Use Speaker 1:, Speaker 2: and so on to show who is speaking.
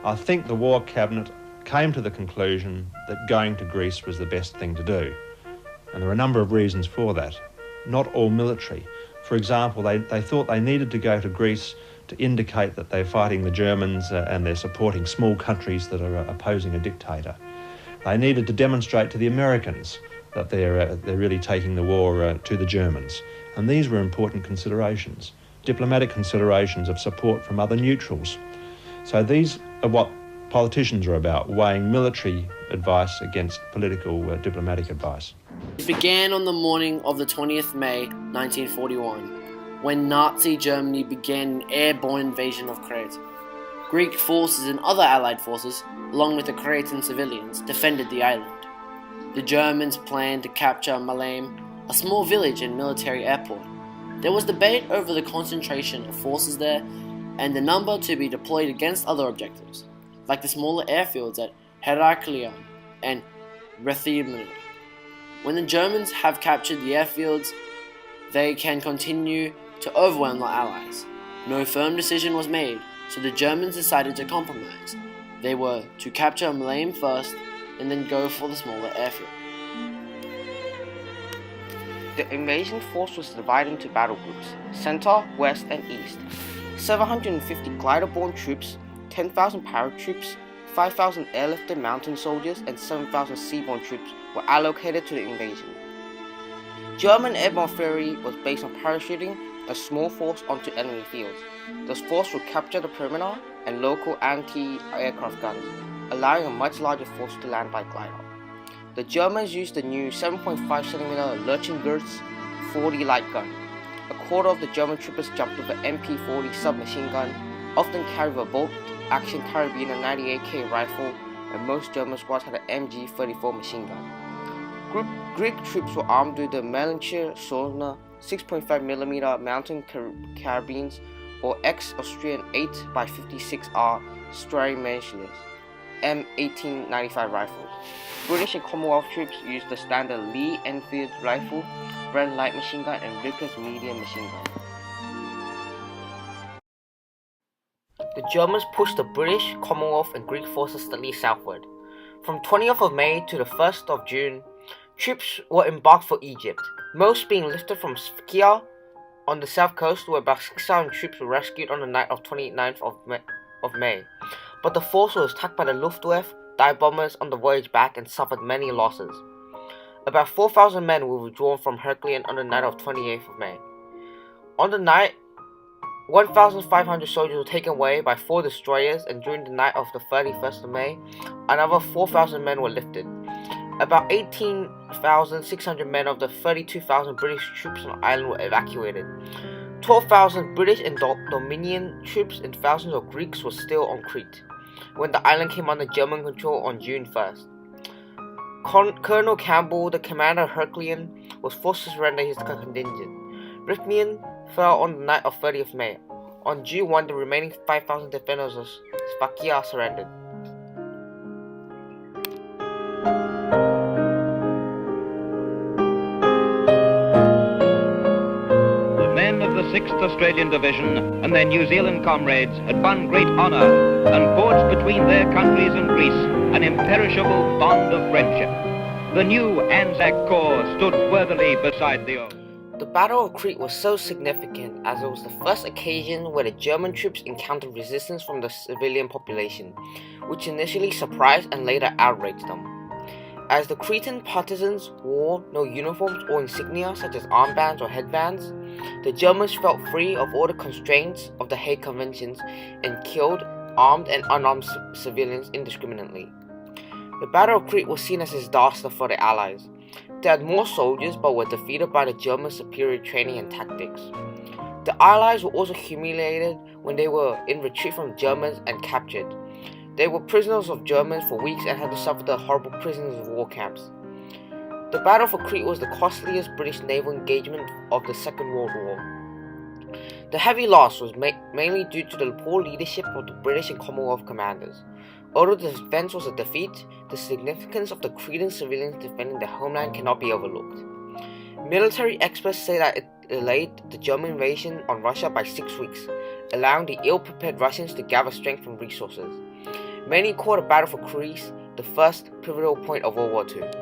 Speaker 1: I think the War Cabinet came to the conclusion that going to Greece was the best thing to do. And there are a number of reasons for that. Not all military. For example, they thought they needed to go to Greece to indicate that they're fighting the Germans and they're supporting small countries that are opposing a dictator. They needed to demonstrate to the Americans that they're really taking the war to the Germans. And these were important considerations, diplomatic considerations of support from other neutrals. So these are what politicians are about, weighing military advice against political diplomatic advice.
Speaker 2: It began on the morning of the 20th May 1941, when Nazi Germany began an airborne invasion of Crete. Greek forces and other Allied forces, along with the Cretan civilians, defended the island. The Germans planned to capture Malame, a small village and military airport. There was debate over the concentration of forces there and the number to be deployed against other objectives, like the smaller airfields at Heraklion and Rethymno. When the Germans have captured the airfields, they can continue to overwhelm the Allies. No firm decision was made, so the Germans decided to compromise. They were to capture Malame first and then go for the smaller airfield.
Speaker 3: The invasion force was divided into battle groups, center, west, and east. 750 glider-borne troops, 10,000 paratroops, 5,000 airlifted mountain soldiers, and 7,000 seaborne troops were allocated to the invasion. German airborne theory was based on parachuting a small force onto enemy fields. This force would capture the perimeter and local anti-aircraft guns, allowing a much larger force to land by glider. The Germans used the new 7.5cm Lurchengurts 40 light gun. A quarter of the German troopers jumped with an MP-40 submachine gun, often carried a bolt-action carabiner 98K rifle, and most German squads had an MG-34 machine gun. Greek troops were armed with the Melanchthon Solna 6.5mm mountain carabines or ex-Austrian 8x56R Strary-Menschles M1895 rifles. British and Commonwealth troops used the standard Lee Enfield rifle, Bren light machine gun, and Vickers medium machine gun. The Germans pushed the British, Commonwealth, and Greek forces steadily southward. From 20th of May to the 1st of June, troops were embarked for Egypt, most being lifted from Sfakia on the south coast, where about 6,000 troops were rescued on the night of 29th of May. But the force was attacked by the Luftwaffe dive bombers on the voyage back and suffered many losses. About 4,000 men were withdrawn from Heraclion on the night of 28th of May. On the night, 1,500 soldiers were taken away by 4 destroyers, and during the night of the 31st of May, another 4,000 men were lifted. About 18,600 men of the 32,000 British troops on the island were evacuated. 12,000 British and Dominion troops and thousands of Greeks were still on Crete when the island came under German control on June 1st. Colonel Campbell, the commander of Heraclion, was forced to surrender his contingent. Rethymno fell on the night of 30th May. On June 1, the remaining 5,000 defenders of Sfakia surrendered.
Speaker 4: The men of the 6th Australian Division and their New Zealand comrades had won great honour and forged between their countries and Greece an imperishable bond of friendship. The new Anzac Corps stood worthily beside the old.
Speaker 3: The Battle of Crete was so significant as it was the first occasion where the German troops encountered resistance from the civilian population, which initially surprised and later outraged them. As the Cretan partisans wore no uniforms or insignia such as armbands or headbands, the Germans felt free of all the constraints of the Hague Conventions and killed armed and unarmed civilians indiscriminately. The Battle of Crete was seen as a disaster for the Allies. They had more soldiers but were defeated by the Germans' superior training and tactics. The Allies were also humiliated when they were in retreat from the Germans and captured. They were prisoners of Germans for weeks and had to suffer the horrible prisoners of war camps. The Battle for Crete was the costliest British naval engagement of the Second World War. The heavy loss was mainly due to the poor leadership of the British and Commonwealth commanders. Although the defense was a defeat, the significance of the Cretan civilians defending their homeland cannot be overlooked. Military experts say that it delayed the German invasion on Russia by 6 weeks, allowing the ill-prepared Russians to gather strength and resources. Many called the Battle for Crete the first pivotal point of World War II.